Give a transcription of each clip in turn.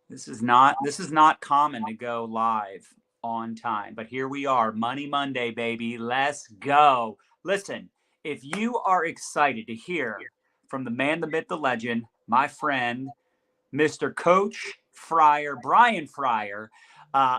This is not common to go live on time, but here we are, Money Monday, baby. Let's go. Listen, if you are excited to hear from the man, the myth, the legend, my friend, Mr. Coach Fryer, Brian Fryer,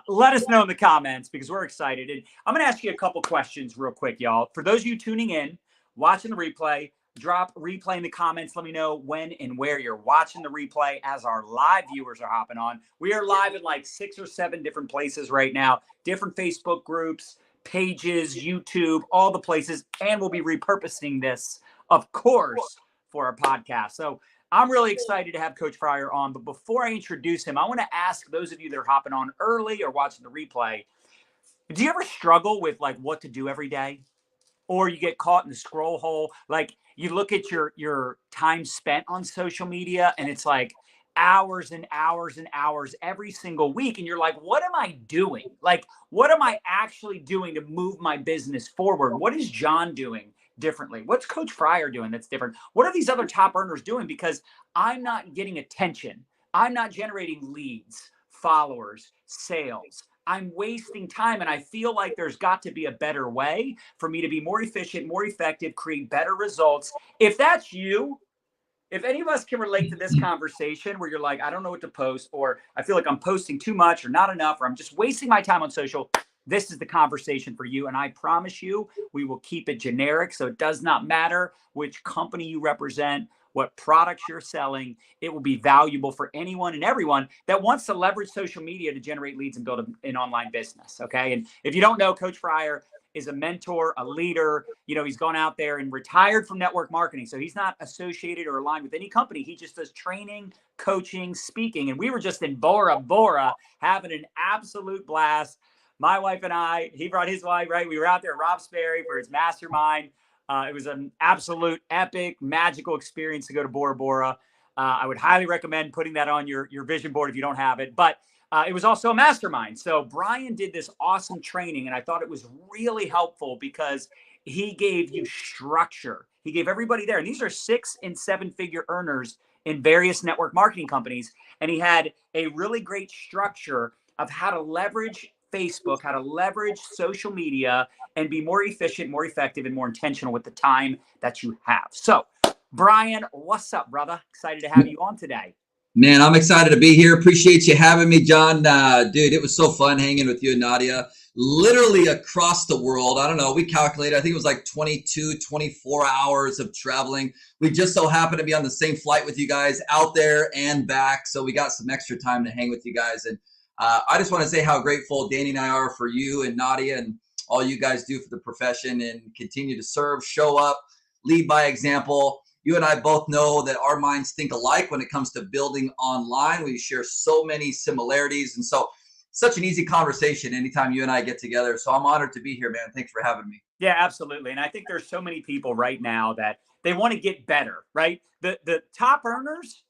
let us know in the comments because we're excited. And I'm going to ask you a couple questions real quick, y'all. For those of you tuning in, watching the replay, drop replay in the comments. Let me know when and where you're watching the replay as our live viewers are hopping on. We are live in like 6 or 7 different places right now, different Facebook groups, pages, YouTube, all the places. And we'll be repurposing this, of course, for our podcast. So I'm really excited to have Coach Fryer on. But before I introduce him, I want to ask those of you that are hopping on early or watching the replay, do you ever struggle with like what to do every day? Or you get caught in the scroll hole? Like you look at your time spent on social media and it's like hours and hours and hours every single week. And you're like, what am I doing? Like, what am I actually doing to move my business forward? What is John doing differently? What's Coach Fryer doing that's different? What are these other top earners doing? Because I'm not getting attention. I'm not generating leads, followers, sales. I'm wasting time. And I feel like there's got to be a better way for me to be more efficient, more effective, create better results. If that's you, if any of us can relate to this conversation where you're like, I don't know what to post, or I feel like I'm posting too much or not enough, or I'm just wasting my time on social, this is the conversation for you. And I promise you, we will keep it generic. So it does not matter which company you represent, what products you're selling. It will be valuable for anyone and everyone that wants to leverage social media to generate leads and build an online business. Okay. And if you don't know, Coach Fryer is a mentor, a leader. You know, he's gone out there and retired from network marketing. So he's not associated or aligned with any company. He just does training, coaching, speaking. And we were just in Bora Bora having an absolute blast. My wife and I, he brought his wife, right? We were out there at Rob Sperry for his mastermind. It was an absolute epic, magical experience to go to Bora Bora. I would highly recommend putting that on your vision board if you don't have it. But it was also a mastermind. So Brian did this awesome training, and I thought it was really helpful because he gave you structure. He gave everybody there, and these are 6 and 7 figure earners in various network marketing companies. And he had a really great structure of how to leverage Facebook, how to leverage social media, and be more efficient, more effective, and more intentional with the time that you have. So, Brian, what's up, brother? Excited to have you on today. Man, I'm excited to be here. Appreciate you having me, John. Dude, it was so fun hanging with you and Nadia. Literally across the world. I don't know. We calculated, I think it was like 22, 24 hours of traveling. We just so happened to be on the same flight with you guys out there and back. So we got some extra time to hang with you guys. And I just want to say how grateful Danny and I are for you and Nadia and all you guys do for the profession and continue to serve, show up, lead by example. You and I both know that our minds think alike when it comes to building online. We share so many similarities. And so such an easy conversation anytime you and I get together. So I'm honored to be here, man. Thanks for having me. Yeah, absolutely. And I think there's so many people right now that they want to get better, right? The top earners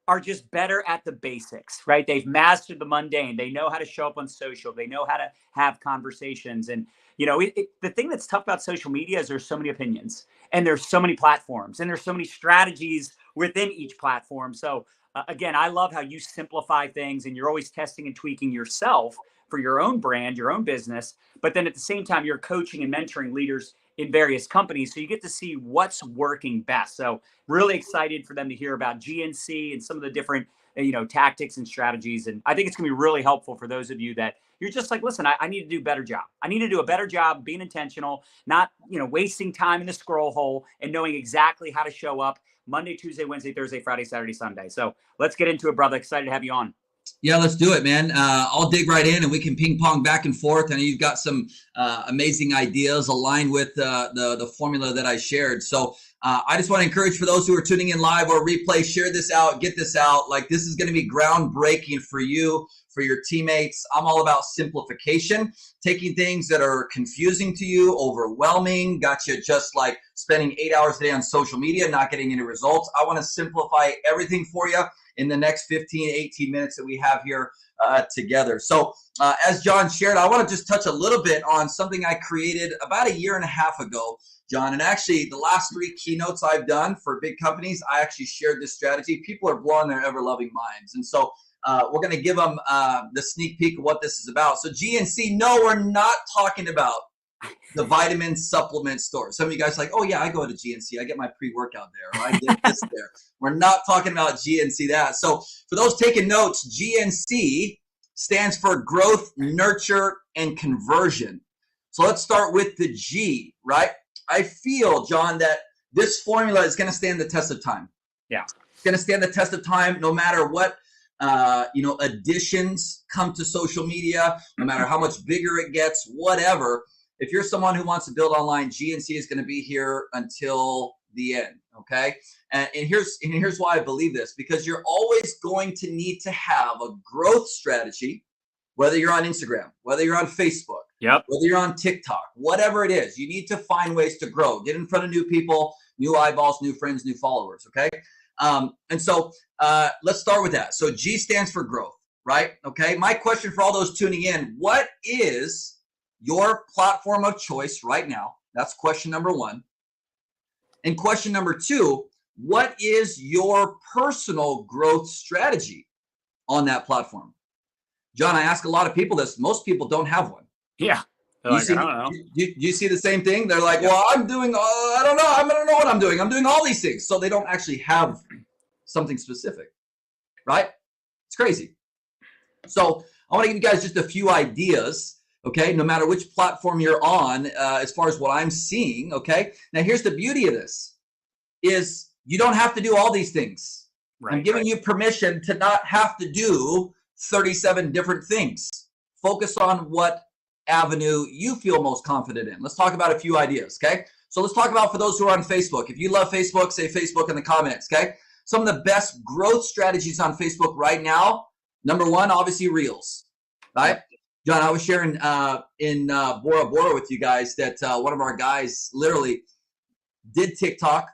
are just better at the basics, right? They've mastered the mundane. They know how to show up on social. They know how to have conversations. And, you know, the thing that's tough about social media is there's so many opinions and there's so many platforms and there's so many strategies within each platform. So, again, I love how you simplify things and you're always testing and tweaking yourself for your own brand, your own business. But then at the same time, you're coaching and mentoring leaders in various companies. So you get to see what's working best. So really excited for them to hear about GNC and some of the different, tactics and strategies. And I think it's gonna be really helpful for those of you that you're just like, listen, I need to do a better job. I need to do a better job being intentional, not, wasting time in the scroll hole and knowing exactly how to show up Monday, Tuesday, Wednesday, Thursday, Friday, Saturday, Sunday. So let's get into it, brother. Excited to have you on. Yeah, let's do it, man. I'll dig right in and we can ping pong back and forth. I know you've got some amazing ideas aligned with the formula that I shared. So I just want to encourage for those who are tuning in live or replay, share this out, get this out. Like this is going to be groundbreaking for you, for your teammates. I'm all about simplification, taking things that are confusing to you, overwhelming, got you just like spending 8 hours a day on social media, not getting any results. I want to simplify everything for you in the next 15, 18 minutes that we have here together. So as John shared, I want to just touch a little bit on something I created about 1.5 years ago, John. And actually the last 3 keynotes I've done for big companies, I actually shared this strategy. People are blowing their ever-loving minds. And so we're going to give them the sneak peek of what this is about. So GNC, no, we're not talking about the vitamin supplement store. Some of you guys are like, oh yeah, I go to GNC. I get my pre-workout there. Or I get this there. We're not talking about GNC that. So for those taking notes, GNC stands for growth, nurture, and conversion. So let's start with the G, right? I feel, John, that this formula is going to stand the test of time. Yeah. It's going to stand the test of time no matter what additions come to social media, no matter how much bigger it gets, whatever. If you're someone who wants to build online, GNC is going to be here until the end, okay? And here's why I believe this, because you're always going to need to have a growth strategy, whether you're on Instagram, whether you're on Facebook, whether you're on TikTok, whatever it is, you need to find ways to grow, get in front of new people, new eyeballs, new friends, new followers, okay? And so let's start with that. So G stands for growth, right? Okay. My question for all those tuning in, what is your platform of choice right now? That's question number one. And question number two, what is your personal growth strategy on that platform? John, I ask a lot of people this. Most people don't have one. Yeah. I don't know. You see the same thing? They're like, well, I'm doing, I don't know. I don't know what I'm doing. I'm doing all these things. So they don't actually have something specific, right? It's crazy. So I want to give you guys just a few ideas, okay? No matter which platform you're on, as far as what I'm seeing, okay? Now, here's the beauty of this, is you don't have to do all these things. Right, I'm giving you permission to not have to do 37 different things. Focus on what avenue you feel most confident in. Let's talk about a few ideas, okay? So let's talk about, for those who are on Facebook. If you love Facebook, say Facebook in the comments, okay? Some of the best growth strategies on Facebook right now, number one, obviously Reels, right? John, I was sharing in Bora Bora with you guys that one of our guys literally did TikTok,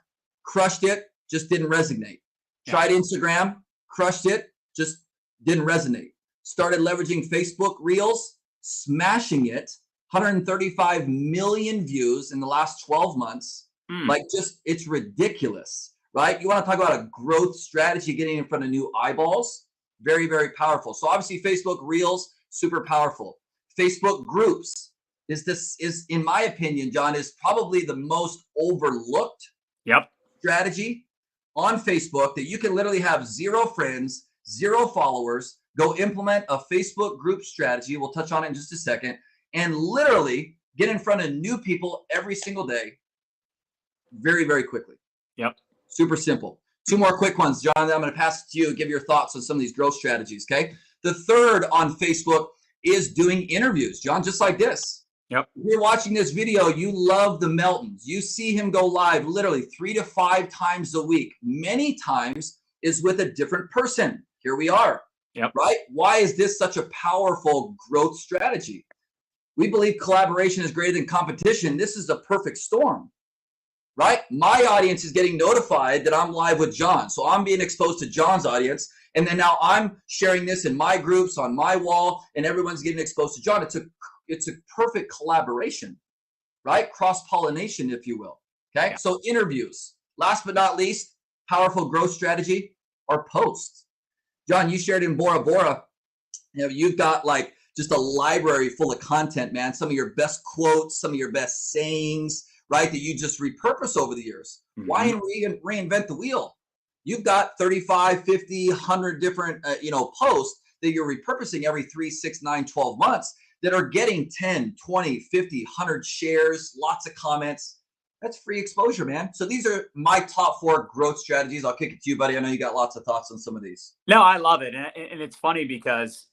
crushed it, just didn't resonate. Tried Instagram, crushed it, just didn't resonate. Started leveraging Facebook Reels, smashing it, 135 million views in the last 12 months. Like, just, it's ridiculous, right? You want to talk about a growth strategy, getting in front of new eyeballs, very, very powerful. So obviously Facebook Reels, super powerful. Facebook groups is in my opinion, John, is probably the most overlooked strategy on Facebook, that you can literally have 0 friends, 0 followers, go implement a Facebook group strategy. We'll touch on it in just a second, and literally get in front of new people every single day very, very quickly. Super simple. 2 more quick ones, John, then I'm going to pass it to you, give your thoughts on some of these growth strategies, okay? The third on Facebook is doing interviews, John, just like this. If you're watching this video, you love the Meltons. You see him go live literally 3 to 5 times a week. Many times is with a different person. Here we are. Right? Why is this such a powerful growth strategy? We believe collaboration is greater than competition. This is a perfect storm, right? My audience is getting notified that I'm live with John. So I'm being exposed to John's audience. And then now I'm sharing this in my groups, on my wall, and everyone's getting exposed to John. It's a perfect collaboration, right? Cross-pollination, if you will. Okay. So interviews. Last but not least, powerful growth strategy are posts. John, you shared in Bora Bora, you've got like just a library full of content, man. Some of your best quotes, some of your best sayings, right, that you just repurpose over the years. Why reinvent the wheel? You've got 35, 50, 100 different, posts that you're repurposing every 3, 6, 9, 12 months that are getting 10, 20, 50, 100 shares, lots of comments. That's free exposure, man. So these are my top 4 growth strategies. I'll kick it to you, buddy. I know you got lots of thoughts on some of these. No, I love it. And it's funny because,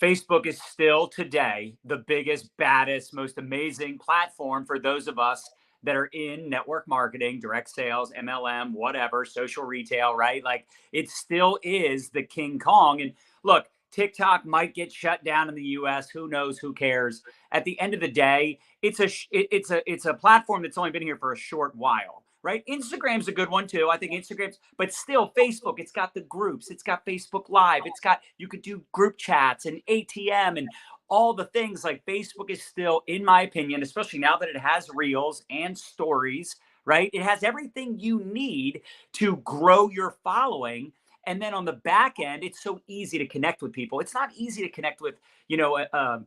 Facebook is still today the biggest, baddest, most amazing platform for those of us that are in network marketing, direct sales, MLM, whatever, social retail, right? Like, it still is the King Kong. And look, TikTok might get shut down in the US. Who knows? Who cares? At the end of the day, it's a platform that's only been here for a short while, right? Instagram's a good one too. I think Instagram's, but still Facebook, it's got the groups, it's got Facebook Live, you could do group chats and ATM and all the things. Like, Facebook is still, in my opinion, especially now that it has Reels and stories, right? It has everything you need to grow your following. And then on the back end, it's so easy to connect with people. It's not easy to connect with, a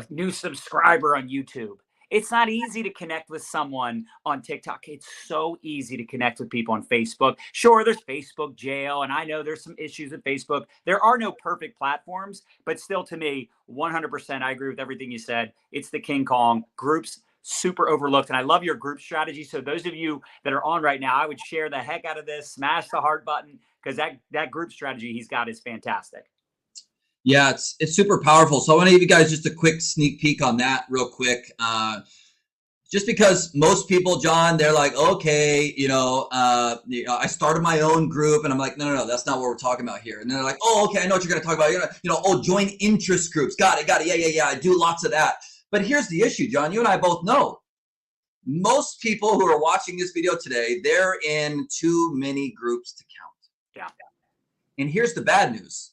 new subscriber on YouTube. It's not easy to connect with someone on TikTok. It's so easy to connect with people on Facebook. Sure, there's Facebook jail, and I know there's some issues with Facebook. There are no perfect platforms, but still, to me, 100%, I agree with everything you said. It's the King Kong. Groups, super overlooked. And I love your group strategy. So those of you that are on right now, I would share the heck out of this, smash the heart button, because that group strategy he's got is fantastic. Yeah, it's super powerful. So I want to give you guys just a quick sneak peek on that real quick. Just because most people, John, they're like, okay, I started my own group, and I'm like, no, that's not what we're talking about here. And they're like, oh, okay, I know what you're going to talk about. You're gonna, join interest groups. Got it. Yeah. I do lots of that. But here's the issue, John. You and I both know most people who are watching this video today, they're in too many groups to count. Yeah. And here's the bad news.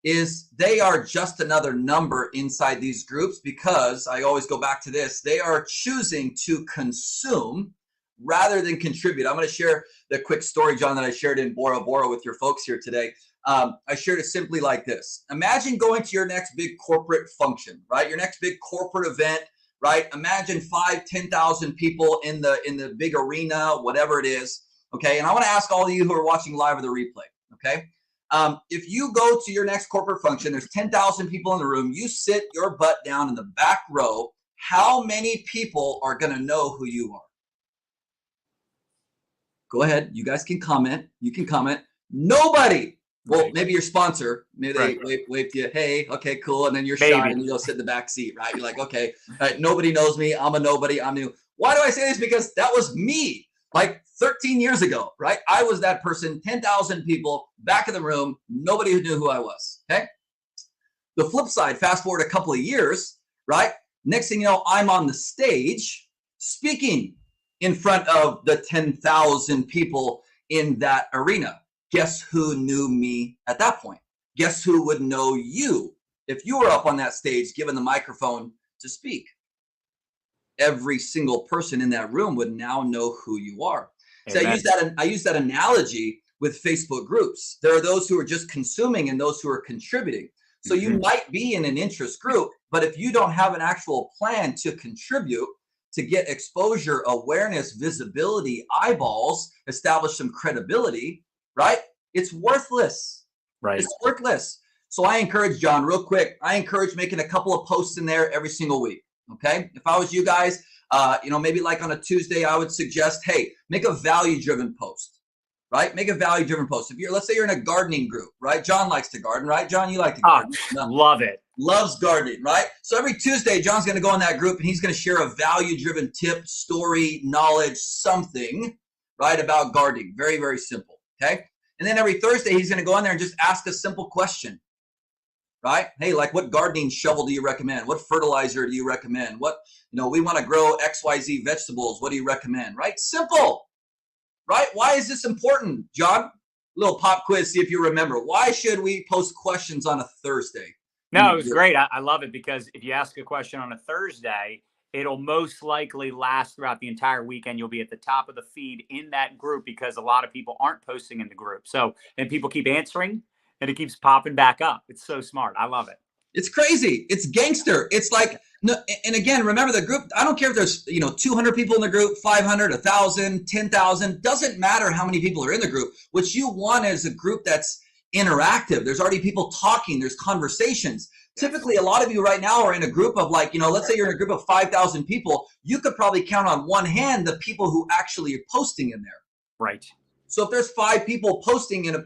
Is they are just another number inside these groups, because I always go back to this. They are choosing to consume rather than contribute. I'm going to share the quick story, John, that I shared in Bora Bora with your folks here today. I shared it simply like this. Imagine going to your next big corporate function, right? Your next big corporate event, right? Imagine 5,000, 10,000 people in the big arena, whatever it is. Okay. And I want to ask all of you who are watching live or the replay. Okay. If you go to your next corporate function, there's 10,000 people in the room, you sit your butt down in the back row, how many people are going to know who you are? Go ahead. You guys can comment. You can comment. Nobody. Well, Right. Maybe your sponsor, maybe they Right. wave to you, hey, okay, cool. And then you're Maybe. shy and you go sit in the back seat, right? You're like, okay, nobody knows me. I'm a nobody. I'm new. Why do I say this? Because that was me like 13 years ago, right? I was that person, 10,000 people, back in the room, nobody knew who I was, okay? The flip side, fast forward a couple of years, right? Next thing you know, I'm on the stage speaking in front of the 10,000 people in that arena. Guess who knew me at that point? Guess who would know you if you were up on that stage given the microphone to speak? Every single person in that room would now know who you are. So I use that analogy with Facebook groups. There are those who are just consuming and those who are contributing. So you might be in an interest group, but if you don't have an actual plan to contribute, to get exposure, awareness, visibility, eyeballs, establish some credibility, right? It's worthless. Right. It's worthless. So I encourage, John, real quick, I encourage making a couple of posts in there every single week. Okay. If I was you guys, maybe like on a Tuesday, I would suggest, hey, make a value-driven post, right? Make a value-driven post. Let's say you're in a gardening group, right? John likes to garden, right? John, you like to garden. Love it. Loves gardening, right? So every Tuesday, John's going to go in that group and he's going to share a value-driven tip, story, knowledge, something, right, about gardening. Very, very simple. Okay. And then every Thursday, he's going to go in there and just ask a simple question. Right? Hey, like what gardening shovel do you recommend? What fertilizer do you recommend? We want to grow XYZ vegetables. What do you recommend? Right? Simple. Right? Why is this important, John? Little pop quiz, see if you remember. Why should we post questions on a Thursday? No, it was great. I love it because if you ask a question on a Thursday, it'll most likely last throughout the entire weekend. You'll be at the top of the feed in that group because a lot of people aren't posting in the group. So, and people keep answering. And it keeps popping back up. It's so smart. I love it. It's crazy. It's gangster. It's like, no, and again, remember the group. I don't care if there's 200 people in the group, 500, 1,000, 10,000. Doesn't matter how many people are in the group. What you want is a group that's interactive. There's already people talking. There's conversations. Typically, a lot of you right now are in a group of let's say you're in a group of 5,000 people. You could probably count on one hand the people who actually are posting in there. Right. So if there's 5 people posting in a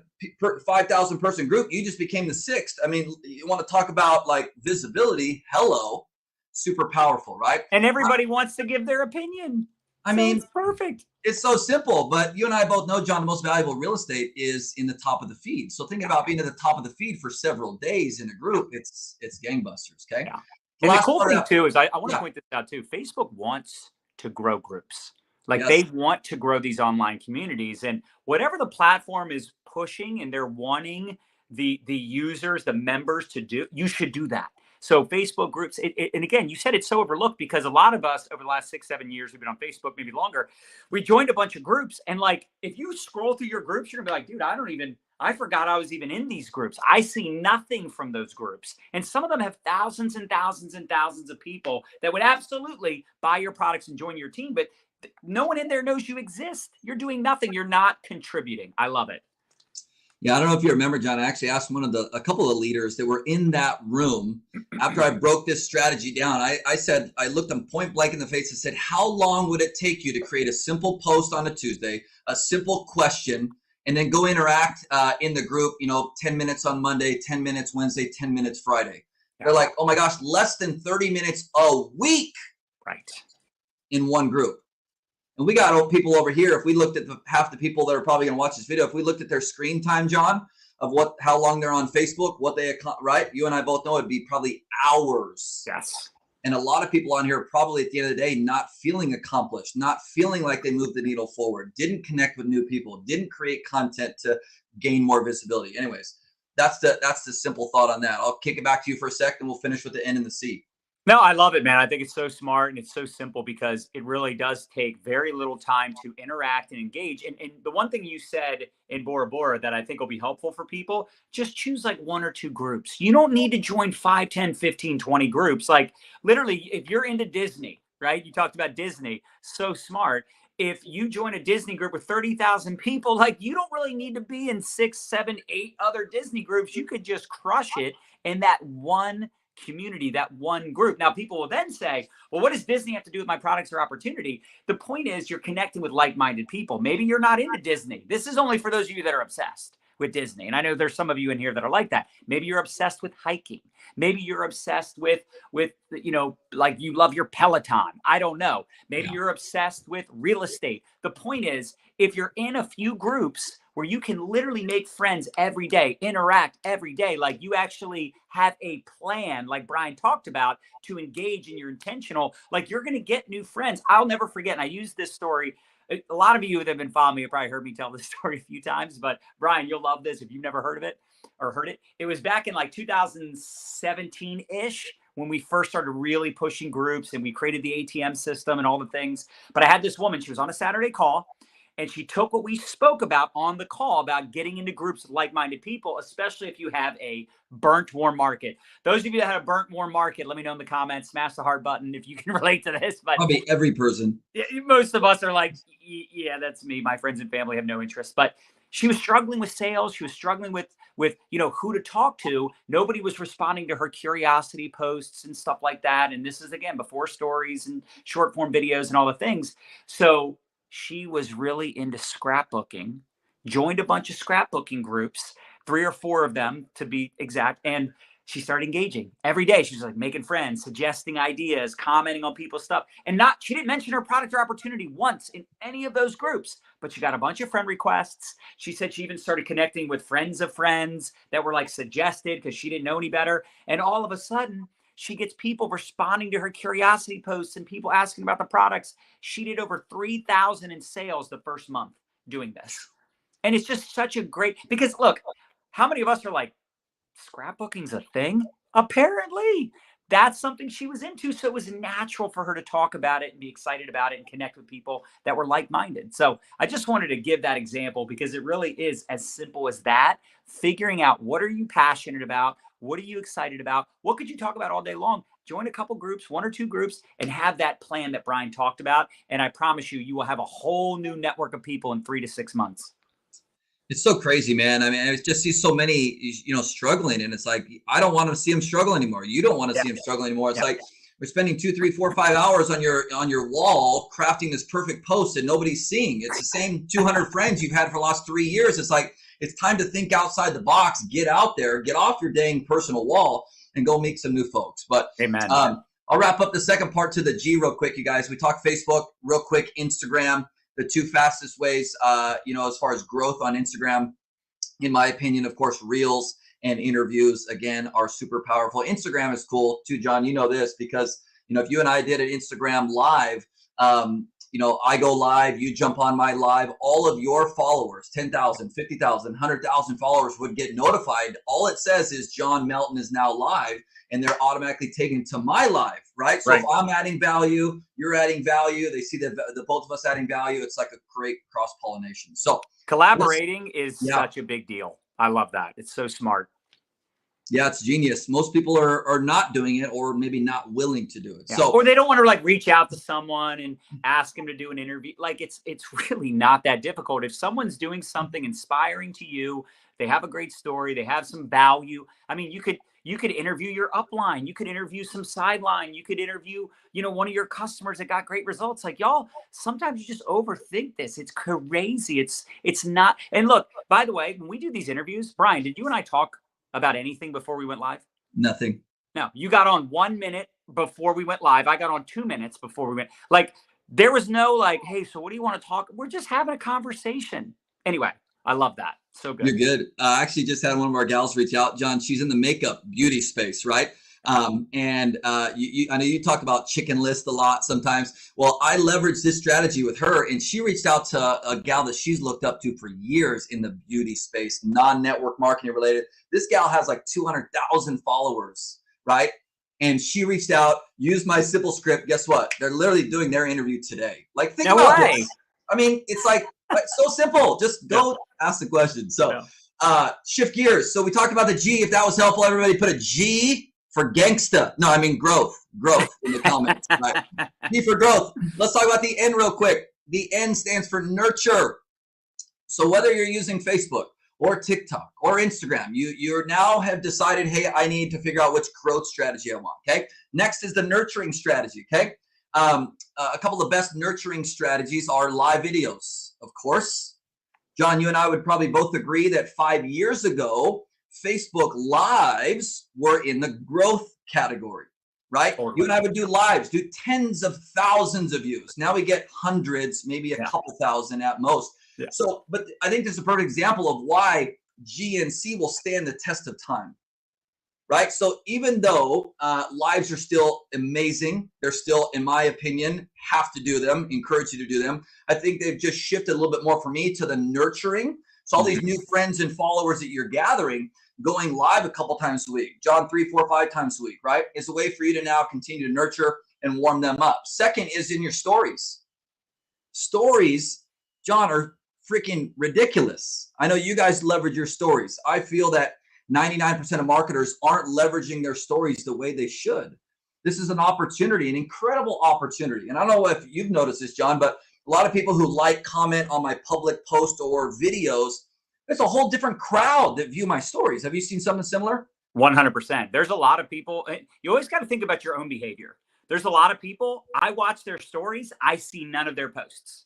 5,000 person group, you just became the 6th. I mean, you want to talk about like visibility. Hello, super powerful, right? And everybody wants to give their opinion. I mean, it's perfect. It's so simple, but you and I both know, John, the most valuable real estate is in the top of the feed. So thinking about being at the top of the feed for several days in a group, it's gangbusters. Okay. Yeah. And the cool thing too is I want to point this out too. Facebook wants to grow groups. Like they want to grow these online communities, and whatever the platform is pushing and they're wanting the users, the members to do, you should do that. So Facebook groups, and again, you said it's so overlooked because a lot of us over the last 6-7 years, we've been on Facebook, maybe longer. We joined a bunch of groups, and like if you scroll through your groups, you're gonna be like, dude, I I forgot I was even in these groups. I see nothing from those groups. And some of them have thousands and thousands and thousands of people that would absolutely buy your products and join your team. But no one in there knows you exist. You're doing nothing. You're not contributing. I love it. Yeah, I don't know if you remember, John. I actually asked a couple of leaders that were in that room after I broke this strategy down. I said, I looked them point blank in the face and said, how long would it take you to create a simple post on a Tuesday, a simple question, and then go interact in the group, 10 minutes on Monday, 10 minutes Wednesday, 10 minutes Friday. They're like, oh my gosh, less than 30 minutes a week in one group. And we got people over here. If we looked at half the people that are probably going to watch this video, if we looked at their screen time, John, of how long they're on Facebook, right? You and I both know it'd be probably hours. Yes. And a lot of people on here are probably at the end of the day not feeling accomplished, not feeling like they moved the needle forward, didn't connect with new people, didn't create content to gain more visibility. Anyways, that's the simple thought on that. I'll kick it back to you for a sec, and we'll finish with the N and the C. No, I love it, man. I think it's so smart and it's so simple because it really does take very little time to interact and engage. And the one thing you said in Bora Bora that I think will be helpful for people, just choose like 1 or 2 groups. You don't need to join 5, 10, 15, 20 groups. Like literally, if you're into Disney, right? You talked about Disney, so smart. If you join a Disney group with 30,000 people, like you don't really need to be in 6, 7, 8 other Disney groups. You could just crush it in that one community, that one group. Now, people will then say, well, what does Disney have to do with my products or opportunity? The point is you're connecting with like-minded people. Maybe you're not into Disney. This is only for those of you that are obsessed with Disney. And I know there's some of you in here that are like that. Maybe you're obsessed with hiking. Maybe you're obsessed with like you love your Peloton. I don't know. Maybe you're obsessed with real estate. The point is, if you're in a few groups where you can literally make friends every day, interact every day, like you actually have a plan, like Brian talked about, to engage and you're intentional, like you're going to get new friends. I'll never forget. And I use this story. A lot of you that have been following me have probably heard me tell this story a few times, but Brian, you'll love this if you've never heard of it or heard it. It was back in like 2017-ish when we first started really pushing groups and we created the ATM system and all the things. But I had this woman, she was on a Saturday call, and she took what we spoke about on the call about getting into groups of like-minded people, especially if you have a burnt, warm market. Those of you that have a burnt, warm market, let me know in the comments, smash the heart button if you can relate to this. But probably every person. Most of us are like, yeah, that's me. My friends and family have no interest. But she was struggling with sales. She was struggling with who to talk to. Nobody was responding to her curiosity posts and stuff like that. And this is, again, before stories and short form videos and all the things. So she was really into scrapbooking, joined a bunch of scrapbooking groups, 3 or 4 of them to be exact. And she started engaging every day. She's like making friends, suggesting ideas, commenting on people's stuff. And she didn't mention her product or opportunity once in any of those groups, but she got a bunch of friend requests. She said she even started connecting with friends of friends that were like suggested because she didn't know any better. And all of a sudden, she gets people responding to her curiosity posts and people asking about the products. She did over 3,000 in sales the first month doing this. And it's just such a great, because look, how many of us are like, scrapbooking's a thing? Apparently that's something she was into. So it was natural for her to talk about it and be excited about it and connect with people that were like-minded. So I just wanted to give that example because it really is as simple as that. Figuring out, what are you passionate about? What are you excited about? What could you talk about all day long? Join a couple groups, 1 or 2 groups, and have that plan that Brian talked about. And I promise you, you will have a whole new network of people in 3 to 6 months. It's so crazy, man. I mean, I just see so many, struggling, and it's like, I don't want to see them struggle anymore. You don't want to see them struggle anymore. It's like we're spending 2, 3, 4, 5 hours on your wall crafting this perfect post and nobody's seeing. It's the same 200 friends you've had for the last 3 years. It's like, it's time to think outside the box, get out there, get off your dang personal wall and go meet some new folks. But amen. I'll wrap up the second part to the G real quick, you guys. We talked Facebook real quick, Instagram, the 2 fastest ways, as far as growth on Instagram, in my opinion. Of course, Reels and interviews, again, are super powerful. Instagram is cool too, John. You know this because, if you and I did an Instagram live, I go live, you jump on my live, all of your followers, 10,000, 50,000, 100,000 followers would get notified. All it says is John Melton is now live, and they're automatically taken to my live, right? So if I'm adding value, you're adding value, they see the both of us adding value. It's like a great cross-pollination. So collaborating is such a big deal. I love that. It's so smart. Yeah, it's genius. Most people are not doing it, or maybe not willing to do it. Yeah. So, Or they don't want to like reach out to someone and ask them to do an interview. Like it's really not that difficult. If someone's doing something inspiring to you, they have a great story, they have some value. I mean, you could interview your upline, you could interview some sideline, you could interview, one of your customers that got great results. Like y'all, sometimes you just overthink this. It's crazy. It's not. And look, by the way, when we do these interviews, Brian, did you and I talk about anything before we went live? nothing. No, you got on 1 minute before we went live. I got on 2 minutes before we went. Like, there was no like, hey, so what do you want to talk? We're just having a conversation. Anyway, I love that. So good. You're good. I actually just had one of our gals reach out, John. She's in the makeup beauty space, right? And I know you talk about chicken list a lot sometimes. Well, I leveraged this strategy with her, and she reached out to a gal that she's looked up to for years in the beauty space, non-network marketing related. This gal has like 200,000 followers, right? And she reached out, used my simple script. Guess what? They're literally doing their interview today. Like, think about this. I mean, it's like so simple. Just go ask the question. So shift gears. So we talked about the G. If that was helpful, everybody put a G for gangsta. No, I mean growth in the comments. Right? G for growth. Let's talk about the N real quick. The N stands for nurture. So whether you're using Facebook or TikTok or Instagram, you now have decided, hey, I need to figure out which growth strategy I want. Okay. Next is the nurturing strategy. Okay. A couple of the best nurturing strategies are live videos, of course. John, you and I would probably both agree that 5 years ago, Facebook lives were in the growth category, right? You and I would do lives, do tens of thousands of views. Now we get hundreds, maybe a couple thousand at most. Yeah. So, but I think this is a perfect example of why GNC will stand the test of time, right? So even though lives are still amazing, they're still, in my opinion, have to do them, encourage you to do them. I think they've just shifted a little bit more for me to the nurturing. So all these new friends and followers that you're gathering, going live a couple times a week, John, 3, 4, 5 times a week, right? Is a way for you to now continue to nurture and warm them up. Second is in your stories. Stories, John, are freaking ridiculous. I know you guys leverage your stories. I feel that 99% of marketers aren't leveraging their stories the way they should. This is an opportunity, an incredible opportunity. And I don't know if you've noticed this, John, but a lot of people who comment on my public post or videos, there's a whole different crowd that view my stories. Have you seen something similar? 100%. There's a lot of people. You always got to think about your own behavior. There's a lot of people, I watch their stories, I see none of their posts.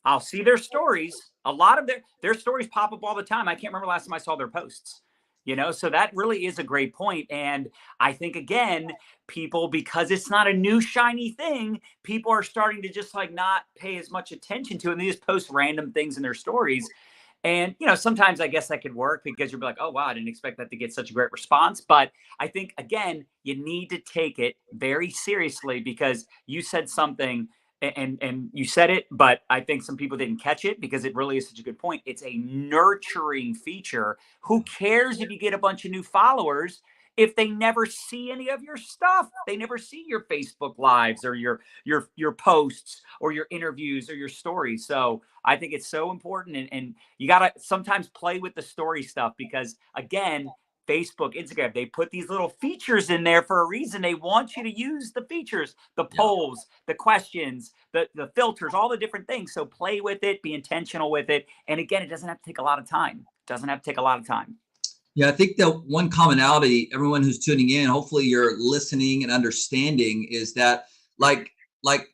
I'll see their stories. A lot of their stories pop up all the time. I can't remember last time I saw their posts. So that really is a great point. And I think, again, people, because it's not a new shiny thing, people are starting to just like not pay as much attention to it. And they just post random things in their stories. And, sometimes I guess that could work because you'll be like, oh, wow, I didn't expect that to get such a great response. But I think, again, you need to take it very seriously because you said something and you said it, but I think some people didn't catch it because it really is such a good point. It's a nurturing feature. Who cares if you get a bunch of new followers if they never see any of your stuff? They never see your Facebook lives or your posts or your interviews or your stories. So I think it's so important. And you got to sometimes play with the story stuff because, again, Facebook, Instagram, they put these little features in there for a reason. They want you to use the features, the polls, the questions, the filters, all the different things. So play with it, be intentional with it. And again, it doesn't have to take a lot of time. Yeah, I think the one commonality, everyone who's tuning in, hopefully you're listening and understanding, is that like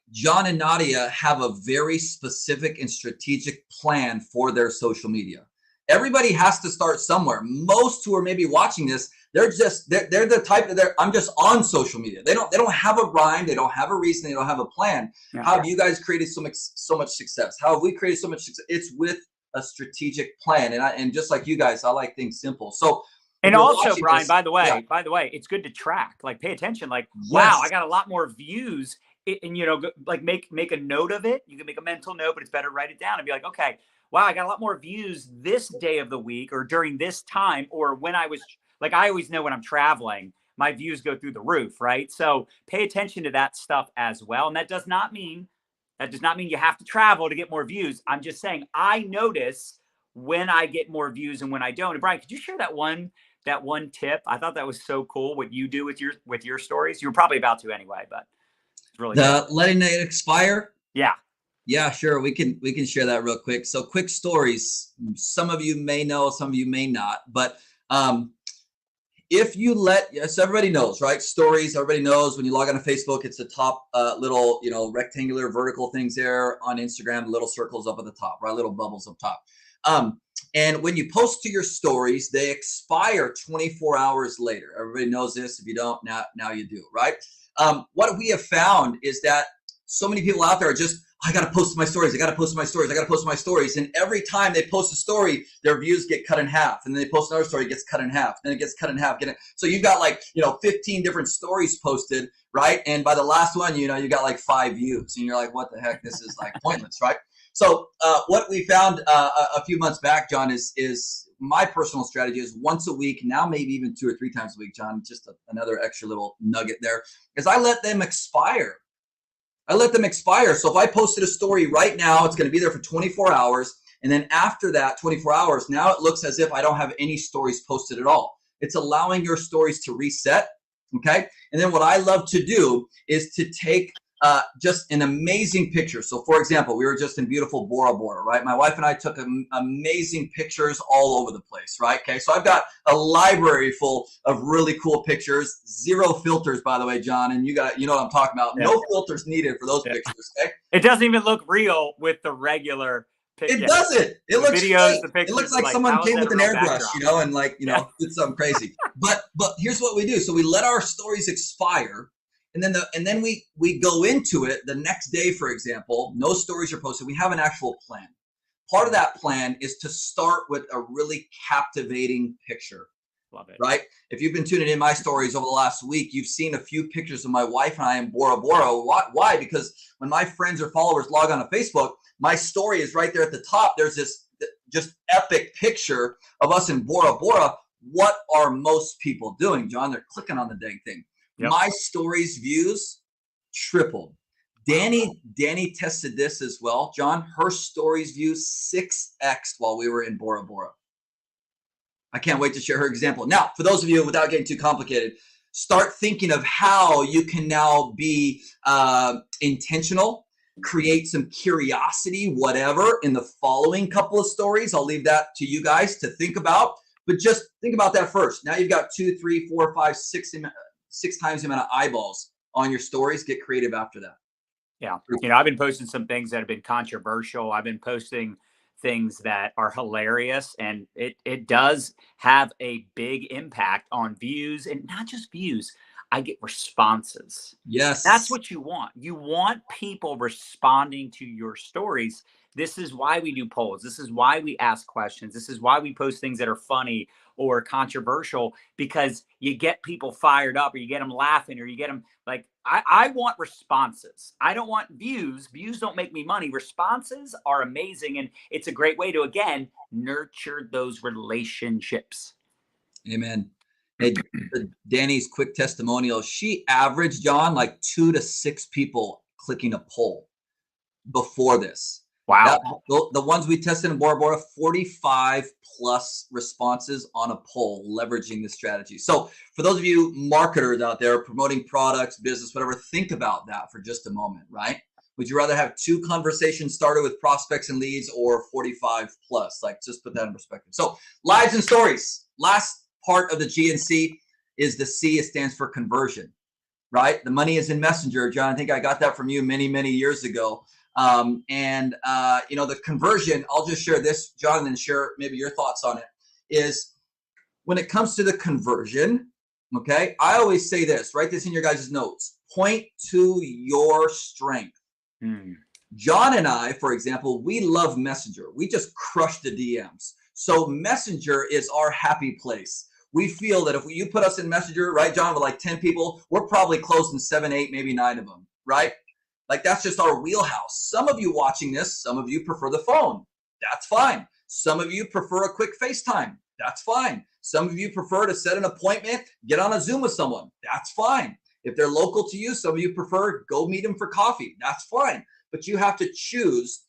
John and Nadia have a very specific and strategic plan for their social media. Everybody has to start somewhere. Most who are maybe watching this, they're the type that I'm just on social media. They don't have a rhyme. They don't have a reason. They don't have a plan. Yeah. How have you guys created so much success? How have we created so much success? It's with a strategic plan. And just like you guys, I like things simple. So, and also, Brian, by the way, it's good to track, like pay attention, like, wow, I got a lot more views. And, like make a note of it. You can make a mental note, but it's better to write it down and be like, okay, wow, I got a lot more views this day of the week or during this time, or when I was like, I always know when I'm traveling, my views go through the roof, right? So pay attention to that stuff as well. And that does not mean you have to travel to get more views. I'm just saying, I notice when I get more views and when I don't. And Brian, could you share that one tip? I thought that was so cool what you do with your stories. You were probably about to anyway, but it's really good. The letting it expire. Yeah. Yeah, sure. We can share that real quick. So quick stories. Some of you may know, some of you may not. But if you so everybody knows, right? Stories. Everybody knows when you log on to Facebook, it's the top little, rectangular vertical things there. On Instagram, little circles up at the top, right? Little bubbles up top. And when you post to your stories, they expire 24 hours later. Everybody knows this. If you don't, now you do, right? What we have found is that so many people out there are just, I got to post my stories. I got to post my stories. I got to post my stories. And every time they post a story, their views get cut in half. And then they post another story, it gets cut in half. Then it gets cut in half. So you've got 15 different stories posted, right? And by the last one, you got like 5 views. And you're like, what the heck? This is like pointless, right? So what we found a few months back, John, is my personal strategy is once a week, now maybe even 2 or 3 times a week, John, just another extra little nugget there, is I let them expire. So if I posted a story right now, it's going to be there for 24 hours. And then after that 24 hours, now it looks as if I don't have any stories posted at all. It's allowing your stories to reset. Okay. And then what I love to do is to take just an amazing picture. So for example, we were just in beautiful Bora Bora, right? My wife and I took amazing pictures all over the place, right? Okay. So I've got a library full of really cool pictures, 0 filters, by the way, John, and you know what I'm talking about. Yeah. No filters needed for those pictures. Okay. It doesn't even look real with the regular picture. It doesn't. It looks videos, fake. It looks like someone came with an airbrush, and did something crazy. But here's what we do. So we let our stories expire. And then we go into it the next day, for example, no stories are posted. We have an actual plan. Part of that plan is to start with a really captivating picture. Love it. Right? If you've been tuning in my stories over the last week, you've seen a few pictures of my wife and I in Bora Bora. Why? Because when my friends or followers log on to Facebook, my story is right there at the top. There's this just epic picture of us in Bora Bora. What are most people doing, John? They're clicking on the dang thing. Yep. My stories views tripled. Danny tested this as well, John. Her stories views 6x while we were in Bora Bora. I can't wait to share her example. Now, for those of you, without getting too complicated, start thinking of how you can now be intentional, create some curiosity, whatever, in the following couple of stories. I'll leave that to you guys to think about, but just think about that first. Now you've got 2, 3, 4, 5, 6 times the amount of eyeballs on your stories. Get creative after that. Yeah. I've been posting some things that have been controversial. I've been posting things that are hilarious, and it does have a big impact on views, and not just views. I get responses. Yes. That's what you want. You want people responding to your stories. This is why we do polls. This is why we ask questions. This is why we post things that are funny or controversial, because you get people fired up, or you get them laughing, or you get them like, I want responses. I don't want views. Views don't make me money. Responses are amazing. And it's a great way to, again, nurture those relationships. Amen. Hey, Danny's quick testimonial. She averaged, John, like 2 to 6 people clicking a poll before this. Wow. The ones we tested in Bora Bora, 45 plus responses on a poll leveraging this strategy. So for those of you marketers out there promoting products, business, whatever, think about that for just a moment, right? Would you rather have 2 conversations started with prospects and leads, or 45 plus? Like, just put that in perspective. So lives and stories. Last part of the GNC is the C. It stands for conversion, right? The money is in Messenger. John, I think I got that from you many, many years ago. The conversion, I'll just share this, John, and then share maybe your thoughts on it, is when it comes to the conversion, okay, I always say this, write this in your guys' notes, point to your strength. John and I, for example, we love Messenger. We just crush the DMs. So Messenger is our happy place. We feel that if you put us in Messenger, right, John, with like 10 people, we're probably closing 7, 8, maybe 9 of them, right? Like, that's just our wheelhouse. Some of you watching this, some of you prefer the phone. That's fine. Some of you prefer a quick FaceTime. That's fine. Some of you prefer to set an appointment, get on a Zoom with someone. That's fine. If they're local to you, some of you prefer go meet them for coffee. That's fine. But you have to choose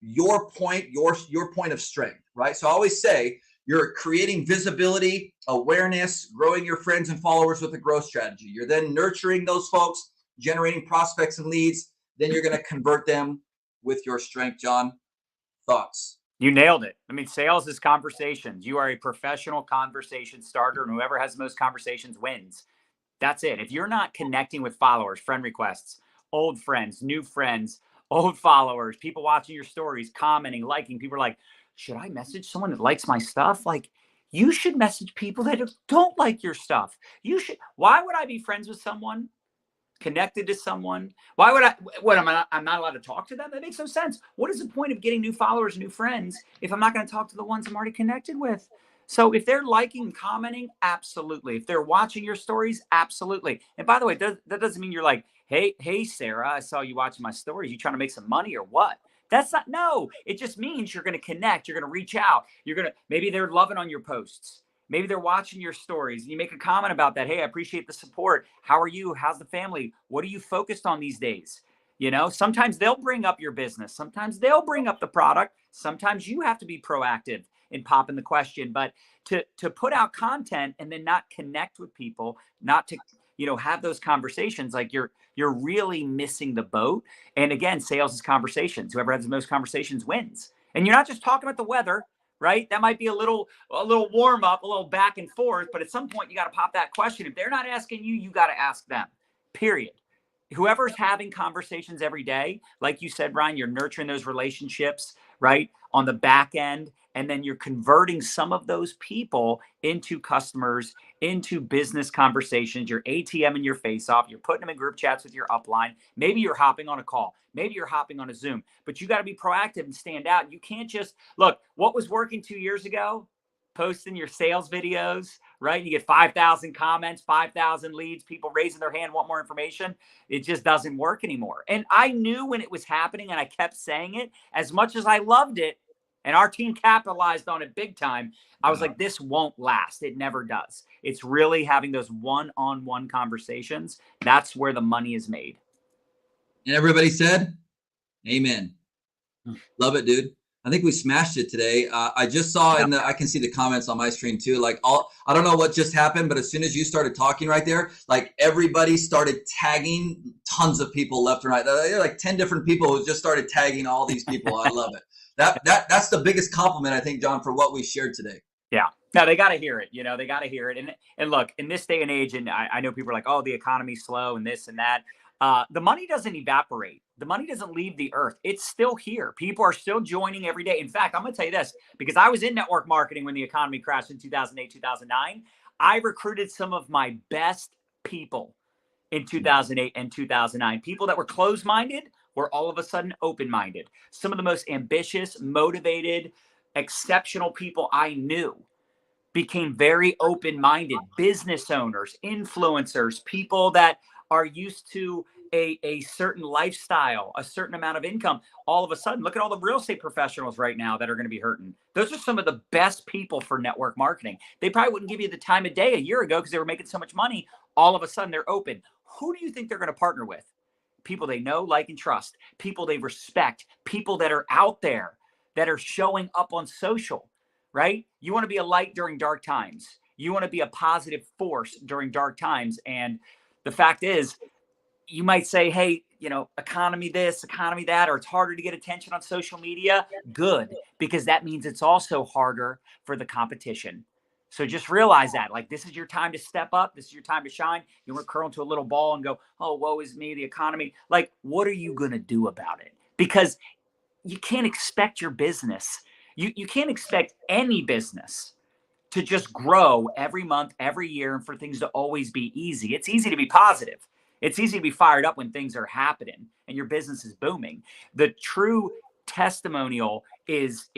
your point, your point of strength, right? So I always say you're creating visibility, awareness, growing your friends and followers with a growth strategy. You're then nurturing those folks, generating prospects and leads. Then you're going to convert them with your strength. John, thoughts? You nailed it. I mean, sales is conversations. You are a professional conversation starter, and whoever has the most conversations wins. That's it. If you're not connecting with followers, friend requests, old friends, new friends, old followers, people watching your stories, commenting, liking, people are like, should I message someone that likes my stuff? Like, you should message people that don't like your stuff. You should. Why would I be friends with someone, connected to someone? Why would I? What am I? I'm not allowed to talk to them? That makes no sense. What is the point of getting new followers, new friends, if I'm not going to talk to the ones I'm already connected with? So if they're liking and commenting, absolutely. If they're watching your stories, absolutely. And by the way, that doesn't mean you're like, hey, Sarah, I saw you watching my stories. You trying to make some money or what? That's not, no. It just means you're going to connect. You're going to reach out. Maybe they're loving on your posts. Maybe they're watching your stories. You make a comment about that. Hey, I appreciate the support. How are you? How's the family? What are you focused on these days? Sometimes they'll bring up your business. Sometimes they'll bring up the product. Sometimes you have to be proactive in popping the question. But to put out content and then not connect with people, not to have those conversations, like you're really missing the boat. And again, sales is conversations. Whoever has the most conversations wins. And you're not just talking about the weather, right? That might be a little warm up, a little back and forth. But at some point, you got to pop that question. If they're not asking you, you got to ask them. Period. Whoever's having conversations every day, like you said, Ryan, you're nurturing those relationships, right, on the back end. And then you're converting some of those people into customers, into business conversations. You're ATMing your face off. You're putting them in group chats with your upline. Maybe you're hopping on a call. Maybe you're hopping on a Zoom. But you got to be proactive and stand out. You can't just look. What was working 2 years ago? Posting your sales videos, right? You get 5,000 comments, 5,000 leads, people raising their hand, want more information. It just doesn't work anymore. And I knew when it was happening, and I kept saying it. As much as I loved it, and our team capitalized on it big time, I was like, this won't last. It never does. It's really having those one-on-one conversations. That's where the money is made. And everybody said, amen. Love it, dude. I think we smashed it today. I just saw I can see the comments on my screen too. Like I don't know what just happened, but as soon as you started talking right there, like everybody started tagging tons of people left and right. There are like 10 different people who just started tagging all these people. I love it. That's the biggest compliment, I think, John, for what we shared today. Yeah. No, they got to hear it. They got to hear it. And look, in this day and age, and I know people are like, oh, the economy's slow and this and that. The money doesn't evaporate. The money doesn't leave the earth. It's still here. People are still joining every day. In fact, I'm going to tell you this, because I was in network marketing when the economy crashed in 2008, 2009. I recruited some of my best people in 2008 and 2009. People that were closed-minded were all of a sudden open-minded. Some of the most ambitious, motivated, exceptional people I knew became very open-minded. Business owners, influencers, people that are used to a certain lifestyle, a certain amount of income. All of a sudden, look at all the real estate professionals right now that are going to be hurting. Those are some of the best people for network marketing. They probably wouldn't give you the time of day a year ago because they were making so much money. All of a sudden, they're open. Who do you think they're going to partner with? People they know, like, and trust. People they respect. People that are out there, that are showing up on social, right? You want to be a light during dark times. You want to be a positive force during dark times. And the fact is, you might say, hey, economy this, economy that, or it's harder to get attention on social media. Good, because that means it's also harder for the competition. So just realize that, like, this is your time to step up. This is your time to shine. You want to curl into a little ball and go, oh, woe is me, the economy. Like, what are you going to do about it? Because you can't expect your business. You can't expect any business to just grow every month, every year, and for things to always be easy. It's easy to be positive. It's easy to be fired up when things are happening and your business is booming. The true testimonial is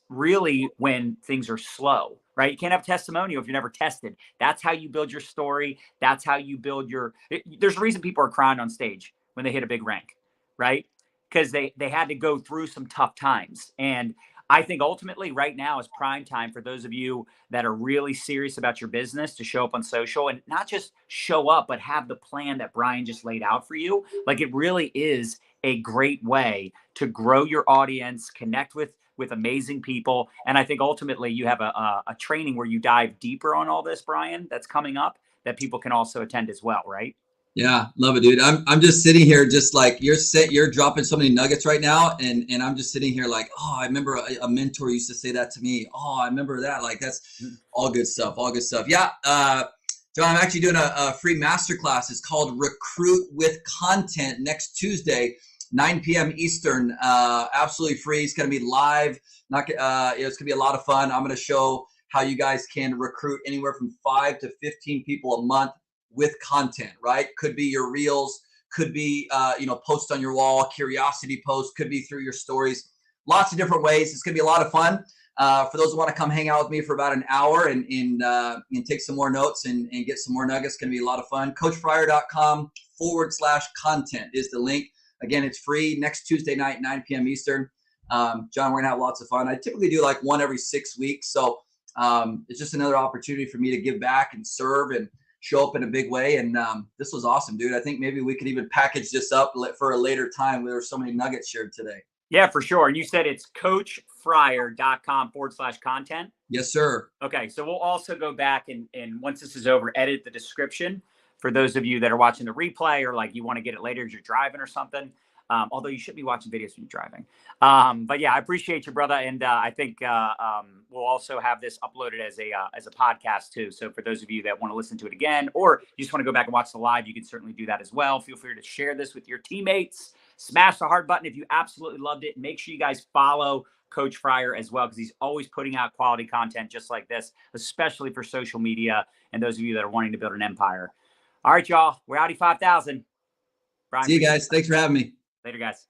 really when things are slow, right? You can't have testimonial if you're never tested. That's how you build your story. That's how you build there's a reason people are crying on stage when they hit a big rank, right? Because they had to go through some tough times. And I think ultimately right now is prime time for those of you that are really serious about your business to show up on social, and not just show up, but have the plan that Brian just laid out for you. Like, it really is a great way to grow your audience, connect with amazing people. And I think ultimately you have a training where you dive deeper on all this, Brian, that's coming up, that people can also attend as well, right? Yeah, love it, dude. I'm just sitting here, just like you're dropping so many nuggets right now, and I'm just sitting here like, oh, I remember a mentor used to say that to me. Oh, I remember that. Like, that's all good stuff. All good stuff. Yeah, John, I'm actually doing a free masterclass. It's called Recruit with Content next Tuesday, 9 p.m. Eastern. Absolutely free. It's gonna be live. Not, it's gonna be a lot of fun. I'm gonna show how you guys can recruit anywhere from 5 to 15 people a month with content, right? Could be your reels, could be, post on your wall, curiosity post, could be through your stories, lots of different ways. It's going to be a lot of fun. For those who want to come hang out with me for about an hour and take some more notes and get some more nuggets, it's going to be a lot of fun. CoachFryer.com/content is the link. Again, it's free next Tuesday night, 9 p.m. Eastern. John, we're going to have lots of fun. I typically do like one every 6 weeks. So it's just another opportunity for me to give back and serve and show up in a big way. And this was awesome, dude. I think maybe we could even package this up for a later time. There were so many nuggets shared today. Yeah, for sure. And you said it's CoachFryer.com/content. Yes, sir. Okay. So we'll also go back and once this is over, edit the description for those of you that are watching the replay, or like you want to get it later as you're driving or something. Although you should be watching videos when you're driving. But yeah, I appreciate you, brother. And I think we'll also have this uploaded as a podcast too. So for those of you that want to listen to it again, or you just want to go back and watch the live, you can certainly do that as well. Feel free to share this with your teammates. Smash the heart button if you absolutely loved it. Make sure you guys follow Coach Fryer as well, because he's always putting out quality content just like this, especially for social media and those of you that are wanting to build an empire. All right, y'all. We're Audi 5000. Brian, see you guys. Thanks for having me. Later, guys.